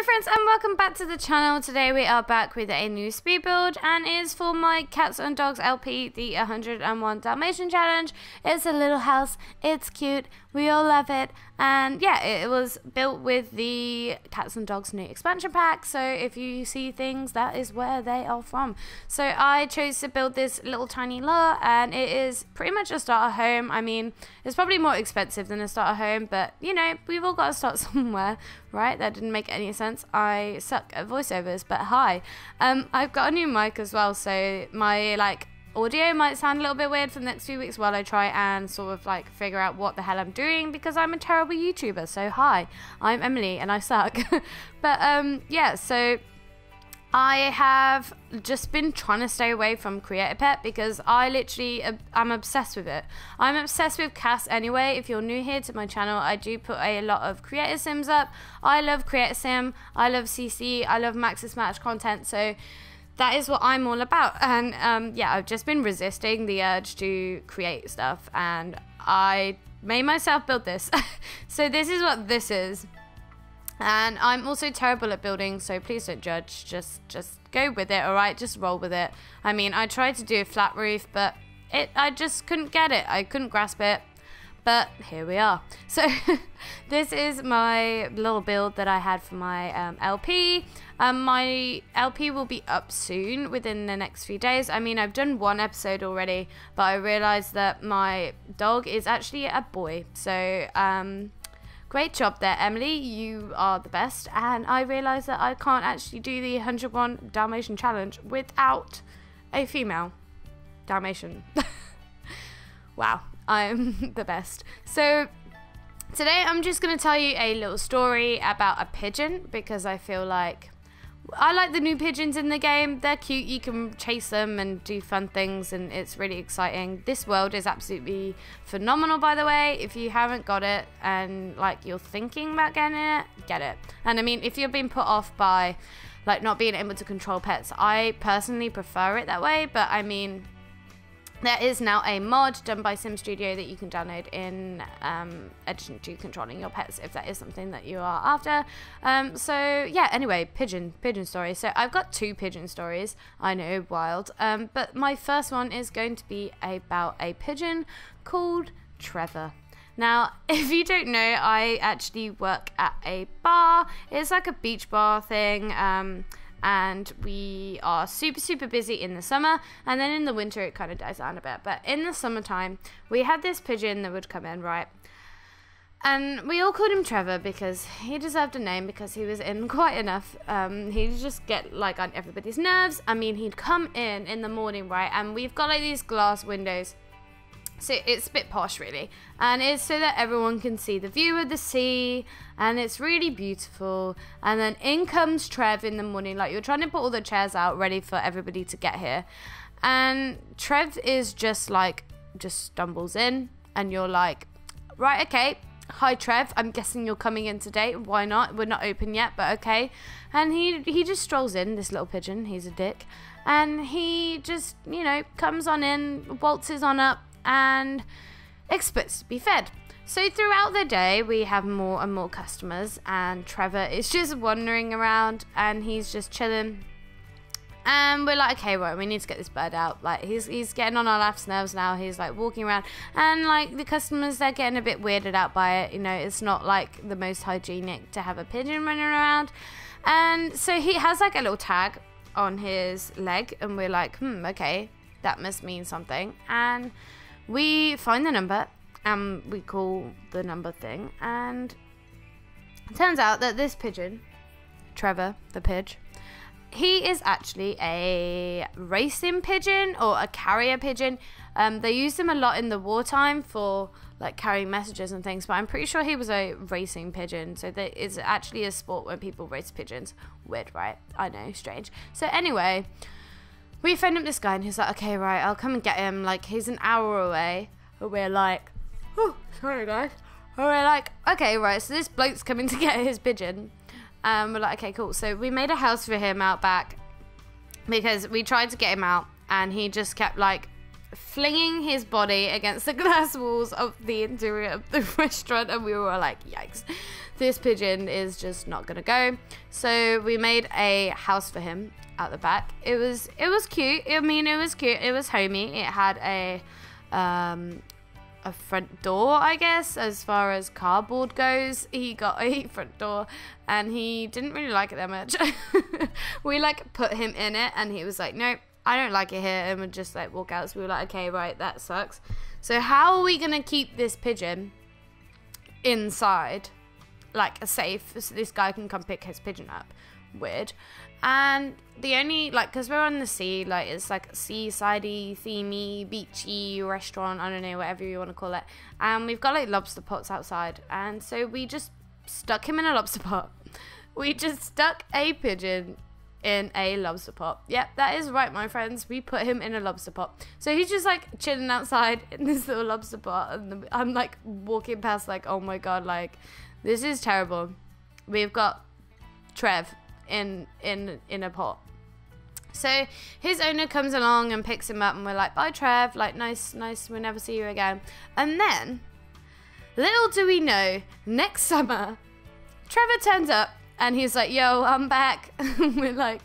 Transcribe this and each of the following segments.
friends, and welcome back to the channel. Today we are back with a new speed build, and it is for my Cats and Dogs LP, the 101 Dalmatian challenge. It's a little house, it's cute, we all love it, and yeah, it was built with the Cats and Dogs new expansion pack, so if you see things, that is where they are from. So I chose to build this little tiny lot, and it is pretty much a starter home. I mean, it's probably more expensive than a starter home, but you know, we've all got to start somewhere, right? That didn't make any sense. I suck at voiceovers, but hi. I've got a new mic as well, so my audio might sound a little bit weird for the next few weeks while I try and sort of figure out what the hell I'm doing, because I'm a terrible YouTuber. So hi, I'm Emily and I suck. But yeah, so I have just been trying to stay away from Create a Pet because I'm obsessed with it. I'm obsessed with CAS anyway. If you're new here to my channel, I do put a lot of creator sims up. I love Create a Sim, I love CC, I love Maxis Match content, so that is what I'm all about. And yeah, I've just been resisting the urge to create stuff, and I made myself build this. So this is what this is. And I'm also terrible at building, so please don't judge. Just go with it, alright? Just roll with it. I mean, I tried to do a flat roof, but I just couldn't get it. I couldn't grasp it. But here we are. So this is my little build that I had for my LP. My LP will be up soon, within the next few days. I mean, I've done one episode already, but I realized that my dog is actually a boy. So great job there, Emily. You are the best. And I realized that I can't actually do the 101 Dalmatian challenge without a female Dalmatian. Wow, I'm the best. So today I'm just going to tell you a little story about a pigeon, because I feel like I like the new pigeons in the game. They're cute, you can chase them and do fun things, and it's really exciting. This world is absolutely phenomenal, by the way. If you haven't got it and you're thinking about getting it, get it. And I mean, if you're being put off by not being able to control pets, I personally prefer it that way. But I mean, there is now a mod done by Sim Studio that you can download in addition to controlling your pets, if that is something that you are after. So yeah, anyway, pigeon story. So I've got two pigeon stories. I know, wild. But my first one is going to be about a pigeon called Trevor. Now, if you don't know, I actually work at a bar. It's like a beach bar thing. And we are super busy in the summer, and then in the winter it kind of dies down a bit. But in the summertime, we had this pigeon that would come in, right? And we all called him Trevor because he deserved a name, because he was in quite enough. He'd just get on everybody's nerves. I mean, he'd come in the morning, right? And we've got these glass windows. So it's a bit posh, really, and it's so that everyone can see the view of the sea, and it's really beautiful. And then in comes Trev in the morning, you're trying to put all the chairs out ready for everybody to get here, and Trev is just stumbles in, and you're like, right, okay, hi Trev, I'm guessing you're coming in today, why not, we're not open yet, but okay. And he just strolls in, this little pigeon, he's a dick, and he just, you know, comes on in, waltzes on up, and expects to be fed. So throughout the day, we have more and more customers, and Trevor is just wandering around, and he's just chilling. And we're like, okay, right, we need to get this bird out. He's getting on our last nerves now. He's walking around, and the customers, they're getting a bit weirded out by it. You know, it's not the most hygienic to have a pigeon running around. And so he has a little tag on his leg, and we're like, okay, that must mean something. And we find the number, and we call the number thing, and it turns out that this pigeon, Trevor the Pidge, he is actually a racing pigeon, or a carrier pigeon. They use them a lot in the wartime for carrying messages and things, but I'm pretty sure he was a racing pigeon. So there is actually a sport when people race pigeons. Weird, right? I know, strange. So anyway, we phoned up this guy, and he's like, okay, right, I'll come and get him. He's an hour away. And we're like, oh, sorry, guys. And we're like, okay, right, so this bloke's coming to get his pigeon. We're like, okay, cool. So we made a house for him out back, because we tried to get him out, and he just kept, flinging his body against the glass walls of the interior of the restaurant, and we were like, yikes, this pigeon is just not gonna go. So we made a house for him out the back. It was cute. I mean, it was cute. It was homey. It had a front door, I guess, as far as cardboard goes. He got a front door and he didn't really like it that much. We like put him in it and he was like, nope, I don't like it here, and would just like walk out. So we were like, okay, right, that sucks. So how are we gonna keep this pigeon inside, like a safe, so this guy can come pick his pigeon up? Weird. And the only, like, because we're on the sea, like, it's like seaside-y, themey, beachy restaurant, I don't know, whatever you want to call it, and we've got like lobster pots outside, and so we just stuck him in a lobster pot. We just stuck a pigeon in a lobster pot. Yep, that is right, my friends. We put him in a lobster pot. So he's just like chilling outside in this little lobster pot, and I'm like walking past like, oh my god, like, this is terrible. We've got Trev in a pot. So his owner comes along and picks him up, and we're like, bye Trev, like, nice, we'll never see you again. And then, little do we know, next summer, Trevor turns up and he's like, yo, I'm back. We're like,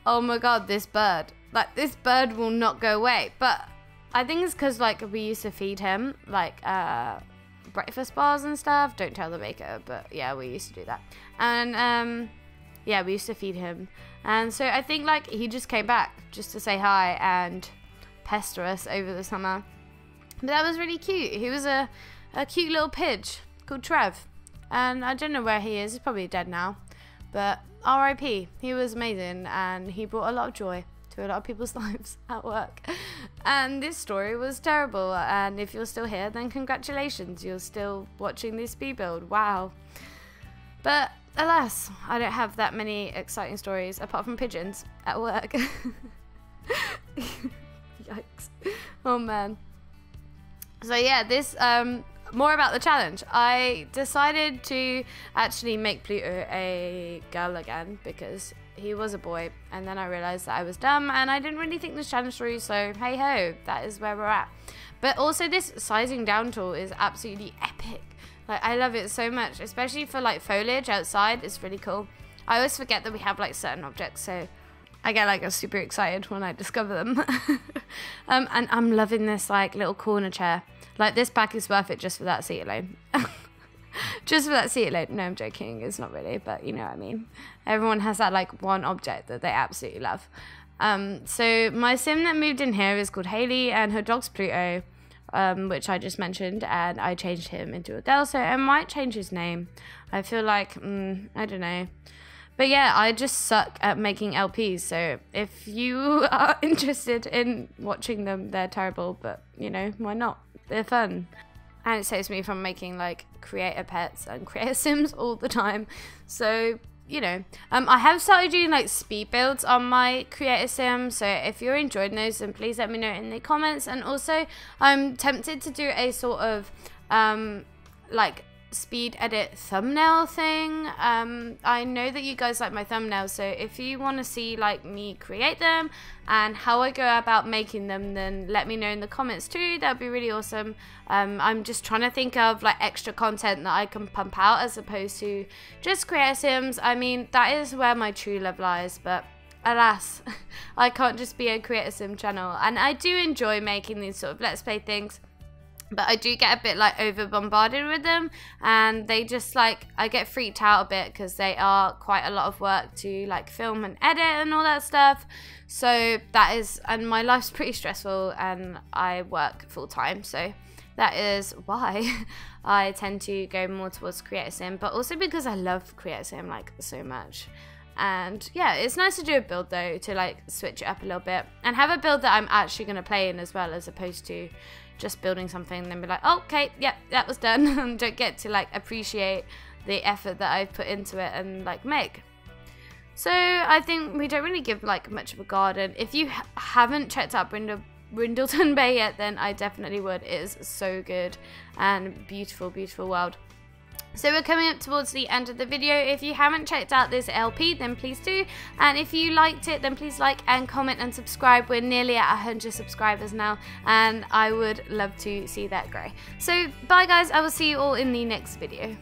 oh my god, this bird, like, this bird will not go away. But I think it's because, like, we used to feed him like breakfast bars and stuff. Don't tell the baker, but yeah, we used to do that. And yeah, we used to feed him, and so I think like he just came back just to say hi and pester us over the summer. But that was really cute. He was a cute little pidge called Trev, and I don't know where he is. He's probably dead now, but R.I.P. He was amazing, and he brought a lot of joy to a lot of people's lives at work. And this story was terrible, and if you're still here, then congratulations, you're still watching this Speedbuild. Wow. But alas, I don't have that many exciting stories apart from pigeons at work. Yikes. Oh man. So yeah, this more about the challenge. I decided to actually make Pluto a girl again because he was a boy, and then I realized that I was dumb and I didn't really think this challenge through, so hey ho, that is where we're at. But also this sizing down tool is absolutely epic. Like, I love it so much, especially for like foliage outside. It's really cool. I always forget that we have like certain objects, so I get like super excited when I discover them. And I'm loving this like little corner chair. Like, this back is worth it just for that seat alone. Just for that seat alone. No, I'm joking. It's not really, but you know what I mean. Everyone has that like one object that they absolutely love. So my sim that moved in here is called Haley, and her dog's Pluto. Which I just mentioned, and I changed him into a girl, so I might change his name. I feel like, I don't know. But yeah, I just suck at making LPs, so if you are interested in watching them, they're terrible, but you know, why not? They're fun. And it saves me from making like creator pets and creator sims all the time. So, you know, I have started doing like speed builds on my creator sim, so if you're enjoying those, then please let me know in the comments. And also I'm tempted to do a sort of like speed edit thumbnail thing. I know that you guys like my thumbnails, so if you want to see like me create them and how I go about making them, then let me know in the comments too. That'd be really awesome. I'm just trying to think of like extra content that I can pump out as opposed to just creator sims. I mean, that is where my true love lies, but alas, I can't just be a creator sim channel. And I do enjoy making these sort of let's play things, but I do get a bit like over bombarded with them, and they just like, I get freaked out a bit because they are quite a lot of work to like film and edit and all that stuff. So that is, and my life's pretty stressful and I work full time, so that is why I tend to go more towards creator sim, but also because I love creator sim like so much. And yeah, it's nice to do a build though, to like switch it up a little bit and have a build that I'm actually going to play in as well, as opposed to just building something and then be like, oh, okay, yep, that was done, and don't get to like appreciate the effort that I've put into it and like make. So I think we don't really give like much of a garden. If you haven't checked out Brindleton Bay yet, then I definitely would. It is so good and beautiful, beautiful world. So we're coming up towards the end of the video. If you haven't checked out this LP, then please do. And if you liked it, then please like and comment and subscribe. We're nearly at 100 subscribers now, and I would love to see that grow. So bye guys, I will see you all in the next video.